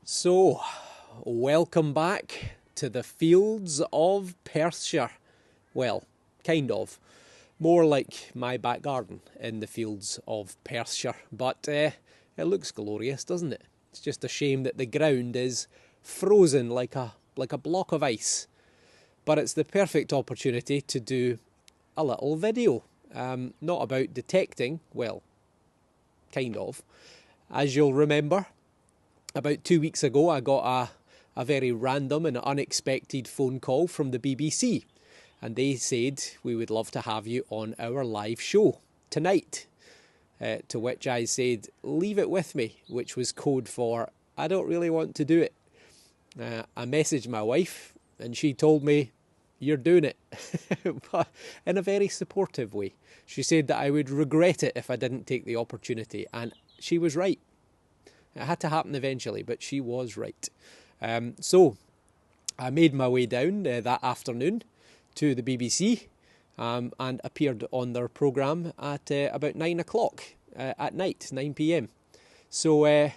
So, welcome back to the fields of Perthshire. Well, kind of. More like my back garden in the fields of Perthshire. But it looks glorious, doesn't it? It's just a shame that the ground is frozen like a block of ice. But it's the perfect opportunity to do a little video. Not about detecting, well, kind of. As you'll remember, about 2 weeks ago, I got a very random and unexpected phone call from the BBC. And they said, we would love to have you on our live show tonight. To which I said, leave it with me, which was code for, I don't really want to do it. I messaged my wife and she told me, you're doing it, but in a very supportive way. She said that I would regret it if I didn't take the opportunity. And she was right. It had to happen eventually, but she was right. So I made my way down that afternoon to the BBC and appeared on their programme at about 9 o'clock at night, 9 p.m. So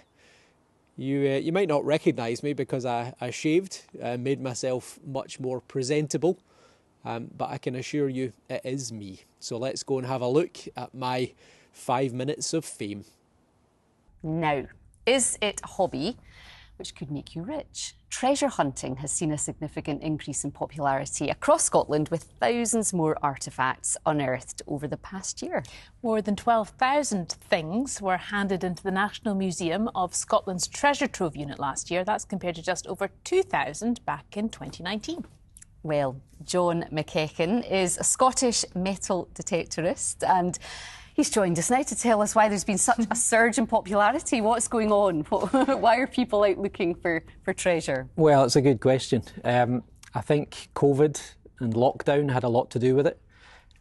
you might not recognise me because I shaved, made myself much more presentable, but I can assure you it is me. So let's go and have a look at my 5 minutes of fame. Now, is it a hobby which could make you rich? Treasure hunting has seen a significant increase in popularity across Scotland, with thousands more artefacts unearthed over the past year. More than 12,000 things were handed into the National Museum of Scotland's Treasure Trove unit last year. That's compared to just over 2,000 back in 2019. Well, John McEachran is a Scottish metal detectorist, and he's joined us now to tell us why there's been such a surge in popularity. What's going on? Why are people out looking for treasure? Well, it's a good question. I think COVID and lockdown had a lot to do with it.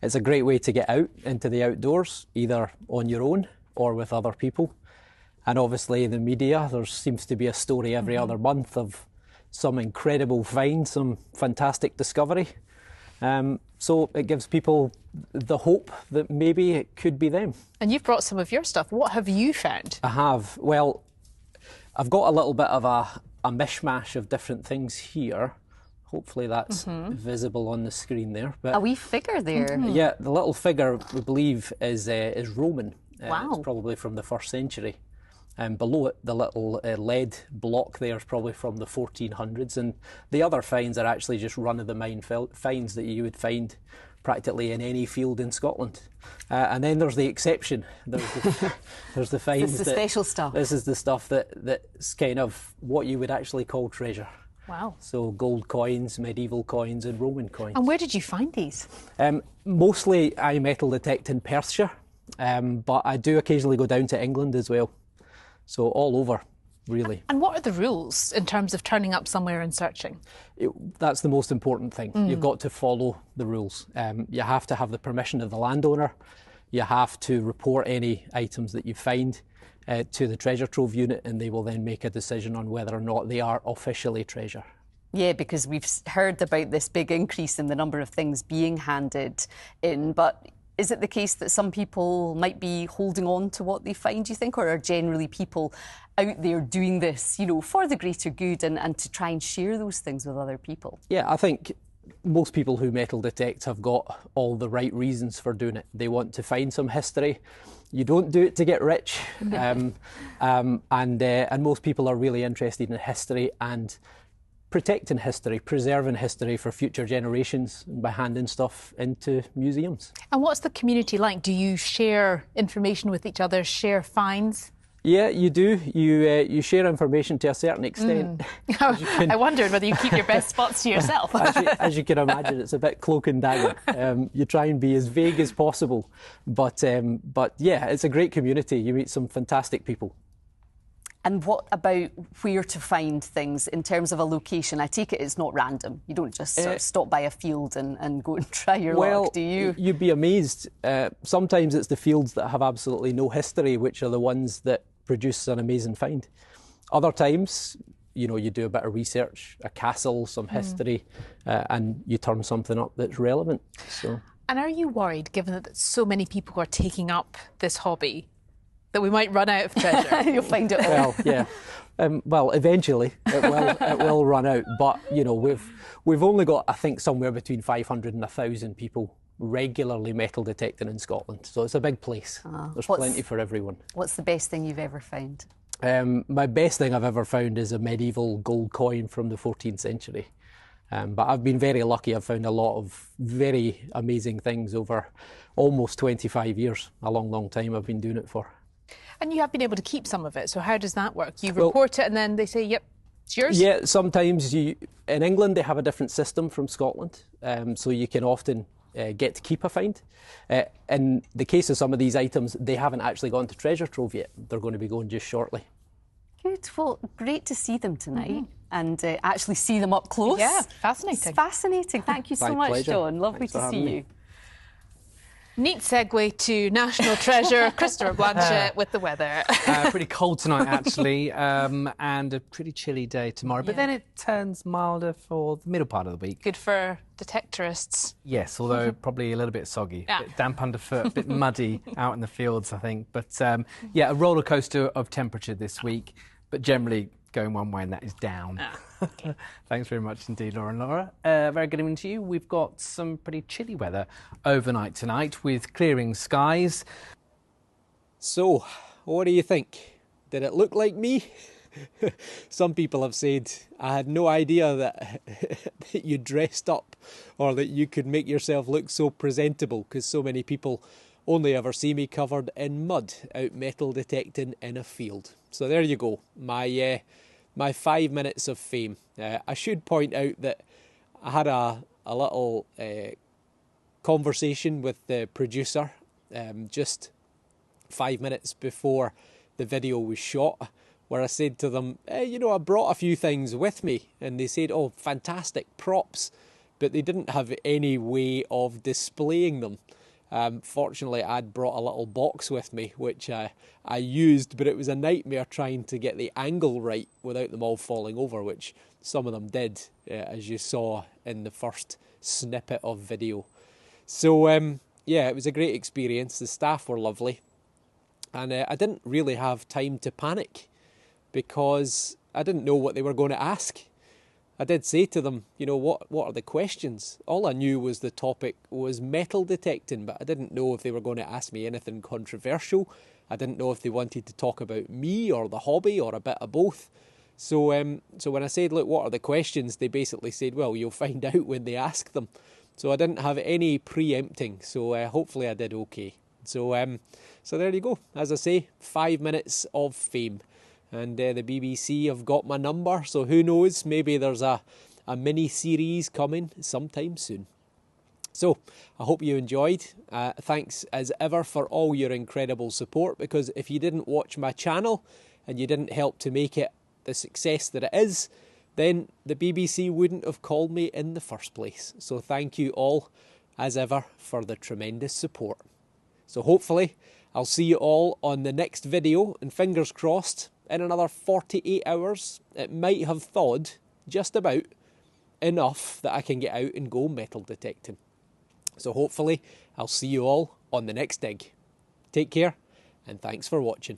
It's a great way to get out into the outdoors, either on your own or with other people. And obviously the media, there seems to be a story every other month of some incredible find, some fantastic discovery. So it gives people the hope that maybe it could be them. And you've brought some of your stuff. What have you found? I have. Well, I've got a little bit of a mishmash of different things here. Hopefully that's visible on the screen there. But a wee figure there. yeah, the little figure we believe is Roman. Wow. It's probably from the 1st century. And below it, the little lead block there is probably from the 1400s. And the other finds are actually just run-of-the-mine finds that you would find practically in any field in Scotland. And then there's the exception. There's the finds. This is the special stuff. This is the stuff that's kind of what you would actually call treasure. Wow. So gold coins, medieval coins and Roman coins. And where did you find these? Mostly I metal detect in Perthshire, but I do occasionally go down to England as well. So all over, really. And what are the rules in terms of turning up somewhere and searching? That's the most important thing. You've got to follow the rules. You have to have the permission of the landowner. You have to report any items that you find to the Treasure Trove unit, and they will then make a decision on whether or not they are officially treasure. Yeah, because we've heard about this big increase in the number of things being handed in, but is it the case that some people might be holding on to what they find, do you think, or are generally people out there doing this, you know, for the greater good and to try and share those things with other people? Yeah, I think most people who metal detect have got all the right reasons for doing it. They want to find some history. You don't do it to get rich. And most people are really interested in history and protecting history, preserving history for future generations by handing stuff into museums. And what's the community like? Do you share information with each other, share finds? Yeah, you do. You share information to a certain extent. I wondered whether you keep your best spots to yourself. As you can imagine, it's a bit cloak and dagger. You try and be as vague as possible. But yeah, it's a great community. You meet some fantastic people. And what about where to find things in terms of a location? I take it it's not random. You don't just sort of stop by a field and go and try your luck, do you? You'd be amazed. Sometimes it's the fields that have absolutely no history, which are the ones that produce an amazing find. Other times, you know, you do a bit of research, a castle, some history, and you turn something up that's relevant. So. And are you worried, given that so many people are taking up this hobby, That we might run out of treasure. You'll find it all. Well, yeah. Well, eventually it will run out. But you know, we've only got, I think, somewhere between 500 and 1,000 people regularly metal detecting in Scotland. So it's a big place. There's plenty for everyone. What's the best thing you've ever found? My best thing I've ever found is a medieval gold coin from the 14th century. But I've been very lucky. I've found a lot of very amazing things over almost 25 years. A long, long time I've been doing it for. And you have been able to keep some of it. So how does that work? You report it and then they say, yep, it's yours? Yeah, sometimes in England they have a different system from Scotland. So you can often get to keep a find. In the case of some of these items, they haven't actually gone to treasure trove yet. They're going to be going just shortly. Good. Well, great to see them tonight and actually see them up close. Yeah, fascinating. It's fascinating. Thank you so much, pleasure. John. Lovely Thanks to for see having you. me. Neat segue to National Treasure, Christopher Blanchett with the weather. Pretty cold tonight, actually, and a pretty chilly day tomorrow. But then it turns milder for the middle part of the week. Good for detectorists. Yes, although probably a little bit soggy, Yeah. a bit damp underfoot, a bit muddy out in the fields, I think. But yeah, a roller coaster of temperature this week, but generally going one way, and that is down. Okay. Thanks very much indeed, Laura and Laura. Very good evening to you. We've got some pretty chilly weather overnight tonight with clearing skies. So, what do you think? Did it look like me? Some people have said I had no idea that, that you dressed up or that you could make yourself look so presentable, because so many people only ever see me covered in mud out metal detecting in a field. So there you go, my 5 minutes of fame. I should point out that I had a little conversation with the producer just 5 minutes before the video was shot, where I said to them, you know, I brought a few things with me, and they said, oh, fantastic props, but they didn't have any way of displaying them. Fortunately, I'd brought a little box with me, which I used, but it was a nightmare trying to get the angle right without them all falling over, which some of them did, as you saw in the first snippet of video. So, yeah, it was a great experience. The staff were lovely. And I didn't really have time to panic because I didn't know what they were going to ask. I did say to them, you know, what are the questions? All I knew was the topic was metal detecting, but I didn't know if they were going to ask me anything controversial. I didn't know if they wanted to talk about me or the hobby or a bit of both. So when I said, look, what are the questions? They basically said, well, you'll find out when they ask them. So I didn't have any preempting. So hopefully I did okay. So there you go. As I say, 5 minutes of fame. And the BBC have got my number, so who knows, maybe there's a mini-series coming sometime soon. So, I hope you enjoyed. Thanks as ever for all your incredible support, because if you didn't watch my channel and you didn't help to make it the success that it is, then the BBC wouldn't have called me in the first place. So thank you all, as ever, for the tremendous support. So hopefully, I'll see you all on the next video, and fingers crossed, in another 48 hours, it might have thawed just about enough that I can get out and go metal detecting. So hopefully, I'll see you all on the next dig. Take care, and thanks for watching.